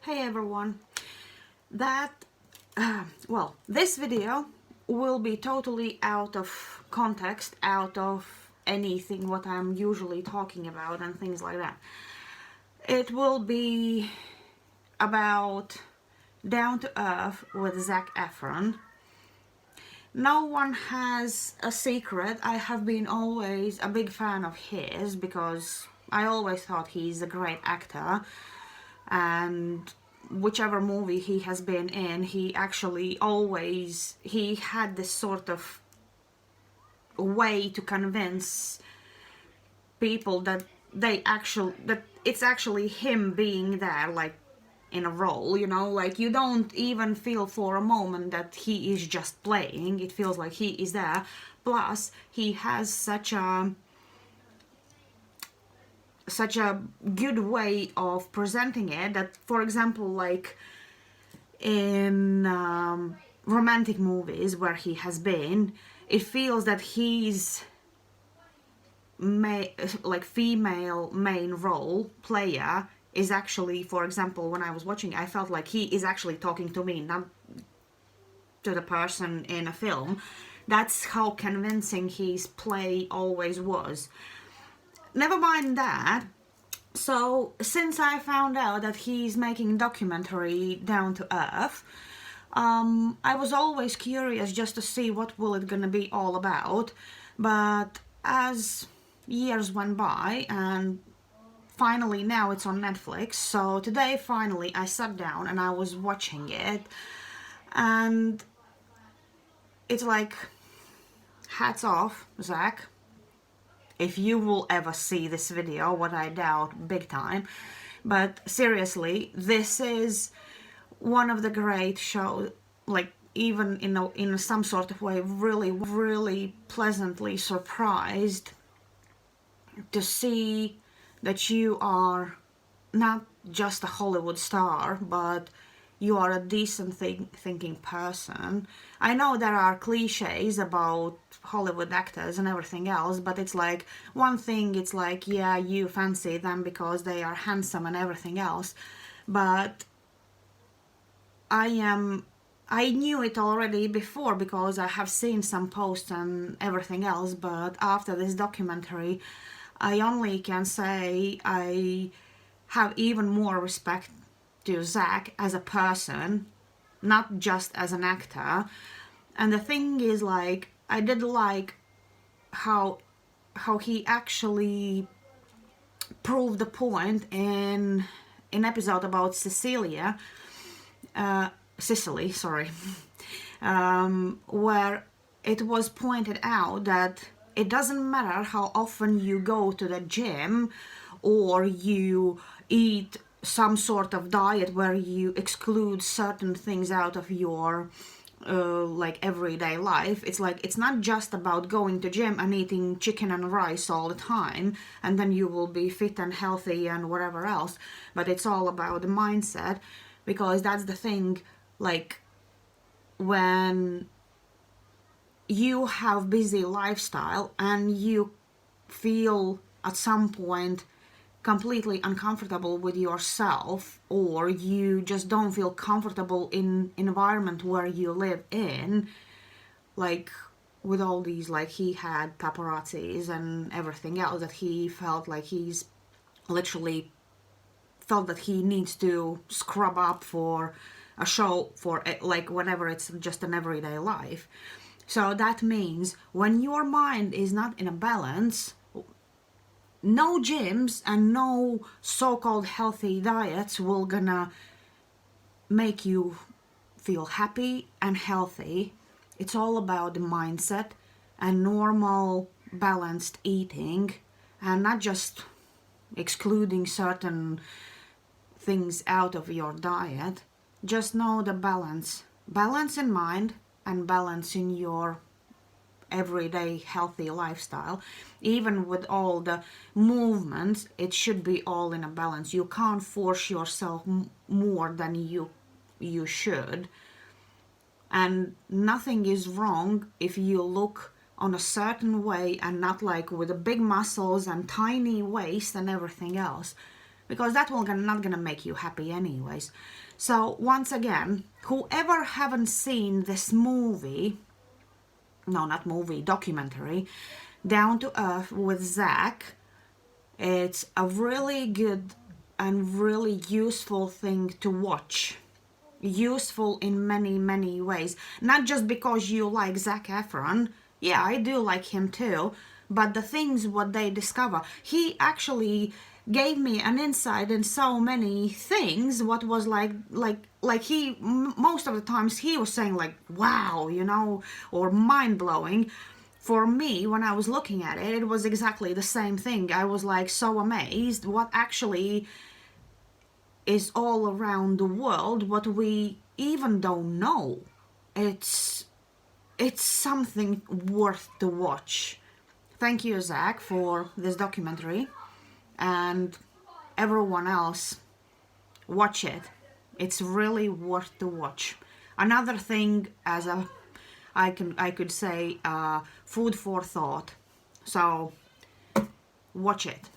Hey everyone. This video will be totally out of context, out of anything what I'm usually talking about and things like that. It will be about Down to Earth with Zac Efron. No one has a secret. I have been always a big fan of his because I always thought he's a great actor, and whichever movie he has been in, he had this sort of way to convince people that it's actually him being there, like in a role, like you don't even feel for a moment that he is just playing. It feels like he is there. Plus he has such a good way of presenting it that, for example, like in romantic movies where he has been, it feels that he's female main role player is actually, for example, when I was watching, I felt like he is actually talking to me, not to the person in a film. That's how convincing his play always was. Never mind that. So since I found out that he's making a documentary Down to Earth, I was always curious just to see what will it gonna be all about. But as years went by, and finally now it's on Netflix, so today finally I sat down and I was watching it, and it's like, hats off, Zac, if you will ever see this video, what I doubt big time. But seriously, this is one of the great shows, like even in some sort of way, really pleasantly surprised to see that you are not just a Hollywood star, but you are a decent thinking person. I know there are cliches about Hollywood actors and everything else, but it's like, one thing, it's like, yeah, you fancy them because they are handsome and everything else, but I knew it already before because I have seen some posts and everything else, but after this documentary, I only can say I have even more respect to Zac as a person, not just as an actor. And the thing is, like, I did like how he actually proved the point in an episode about Sicily, sorry, where it was pointed out that it doesn't matter how often you go to the gym or you eat some sort of diet where you exclude certain things out of your everyday life. It's like, it's not just about going to gym and eating chicken and rice all the time and then you will be fit and healthy and whatever else, but it's all about the mindset. Because that's the thing, like, when you have busy lifestyle and you feel at some point completely uncomfortable with yourself, or you just don't feel comfortable in environment where you live in, like with all these, like he had paparazzis and everything else, that he felt like he's literally felt that he needs to scrub up for a show, for like whenever it's just an everyday life. So that means when your mind is not in a balance, no gyms and no so-called healthy diets will gonna make you feel happy and healthy. It's all about the mindset and normal balanced eating, and not just excluding certain things out of your diet. Just know the balance in mind and balance in your everyday healthy lifestyle. Even with all the movements, it should be all in a balance. You can't force yourself more than you should, and nothing is wrong if you look on a certain way and not like with the big muscles and tiny waist and everything else. because that will not gonna make you happy anyways. So once again, whoever haven't seen this movie, no, not movie, documentary, Down to Earth with Zac, it's a really good and really useful thing to watch. Useful in many ways. Not just because you like Zac Efron. Yeah, I do like him too. But the things what they discover, he actually gave me an insight in so many things. What was like he most of the times he was saying like, wow, you know, or mind blowing. For me, when I was looking at it, it was exactly the same thing. I was like so amazed what actually is all around the world, what we even don't know. It's something worth to watch. Thank you, Zac, for this documentary, and everyone else, watch it. It's really worth to watch. Another thing, as I could say, food for thought. So watch it.